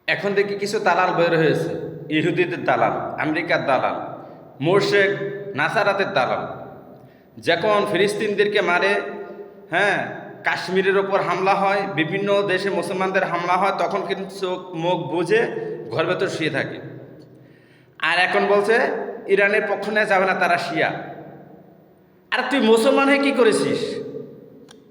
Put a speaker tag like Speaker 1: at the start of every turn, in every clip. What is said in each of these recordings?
Speaker 1: এখন দেখি কিছু দালাল বের হয়েছে, ইহুদিদের দালাল, আমেরিকার দালাল, মোরশেক নাসারাতের দালাল। যখন ফিলিস্তিনদেরকে মারে, হ্যাঁ, কাশ্মীরের ওপর হামলা হয়, বিভিন্ন দেশে মুসলমানদের হামলা হয়, তখন কিন্তু চোখ মুখ বুঝে ঘর ভেতর শুয়ে থাকে। আর এখন বলছে ইরানের পক্ষ নেওয়া যাবে না, তারা শিয়া। আর তুই মুসলমান হয়ে কি করেছিস?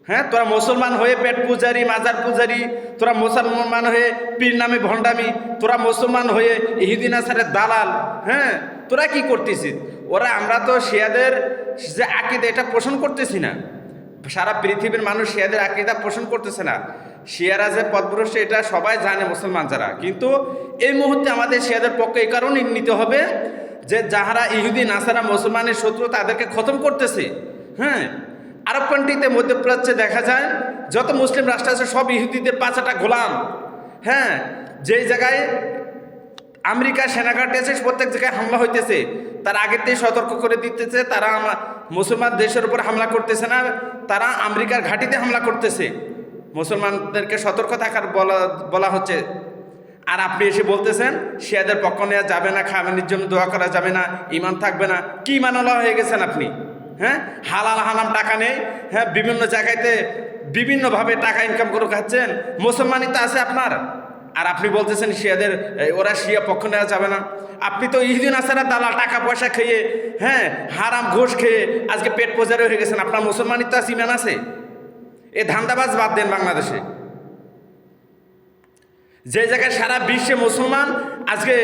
Speaker 1: হ্যাঁ, তোরা মুসলমান হয়ে পেট পূজারি, মাজার পূজারি, তোরা মুসলমান হয়ে পীর নামে ভণ্ডামি, তোরা মুসলমান হয়ে ইহুদি নাসারের দালাল। হ্যাঁ, তোরা কি করতেছিস? ওরা আমরা তো শিয়াদের যে আকীদা এটা পোষণ করতেছি না, সারা পৃথিবীর মানুষ শিয়াদের আকীদা পোষণ করতেছে না। শিয়ারা যে পথভ্রষ্ট এটা সবাই জানে, মুসলমান যারা। কিন্তু এই মুহূর্তে আমাদের শিয়াদের পক্ষে এই কারণে নিতে হবে যে যাহারা ইহুদি নাসারা মুসলমানের শত্রু তাদেরকে খতম করতেছে। হ্যাঁ, আরব কান্ট্রিতে মধ্যপ্রাচ্যে দেখা যায় যত মুসলিম রাষ্ট্র আছে সব ইহুদিদের পাঁচাটা গোলাম। হ্যাঁ, যেই জায়গায় আমেরিকার সেনাঘাটে আছে প্রত্যেক জায়গায় হামলা হইতেছে, তার আগের থেকে সতর্ক করে দিতেছে তারা মুসলমান দেশের উপর হামলা করতেছে না, তারা আমেরিকার ঘাঁটিতে হামলা করতেছে। মুসলমানদেরকে সতর্ক থাকার বলা হচ্ছে। আর আপনি এসে বলতেছেন শিয়াদের পক্ষ নেওয়া যাবে না, খামেনির জন্য দোয়া করা যাবে না, ইমান থাকবে না। কি ইমানওয়ালা হয়ে গেছেন আপনি? হ্যাঁ, হালাল হারাম টাকা নেই, হ্যাঁ, বিভিন্ন জায়গাতে বিভিন্নভাবে টাকা ইনকাম করে খাচ্ছেন, মুসলমানই তো আছে আপনার। আর আপনি বলতেছেন শিয়াদের ওরা শিয়া পক্ষ নেওয়া যাবে না। আপনি তো ইহুদি নাসারা দালাল, টাকা পয়সা খেয়ে, হ্যাঁ, হারাম ঘোষ খেয়ে আজকে পেট পূজারি হয়ে গেছেন। আপনার মুসলমানই তো আছে, ইমান আছে। এ ধান্দাবাজ বাদ দেন। বাংলাদেশে যে জায়গায় সারা বিশ্বে মুসলমান আজকে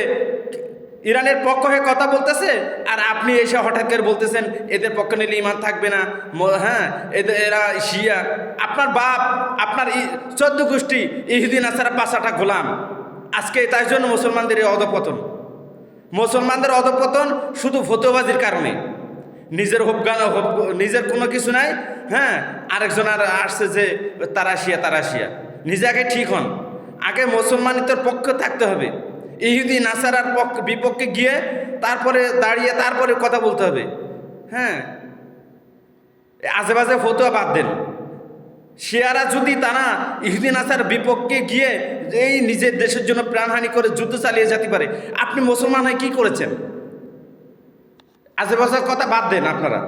Speaker 1: ইরানের পক্ষ হয়ে কথা বলতেছে, আর আপনি এসে হঠাৎ করে বলতেছেন এদের পক্ষ নিলে ইমান থাকবে না। হ্যাঁ, এরা শিয়া। আপনার বাপ, আপনার 14 গোষ্ঠী ইহুদি নাসারা পাঁচাটা গোলাম। আজকে তাই জন্য মুসলমানদের এই অধপতন। মুসলমানদের অধপতন শুধু ফতোয়াবাজির কারণে। নিজের নিজের কোনো কিছু নাই। হ্যাঁ, আরেকজন আর আসছে যে তারা শিয়া, তারা শিয়া। নিজে আগে ঠিক হন, আগে মুসলমানিত্বের পক্ষে থাকতে হবে। ইহুদি নাসারার বিপক্ষে গিয়ে তারপরে দাঁড়িয়ে তারপরে কথা বলতে হবে। হ্যাঁ, আজেবাজে ফতোয়া বাদ দেন। শিয়ারা যদি তারা ইহুদি নাসার বিপক্ষে গিয়ে এই নিজের দেশের জন্য প্রাণহানি করে যুদ্ধ চালিয়ে যেতে পারে, আপনি মুসলমান হয়ে কি করেছেন? আজেবাজের কথা বাদ দেন আপনারা।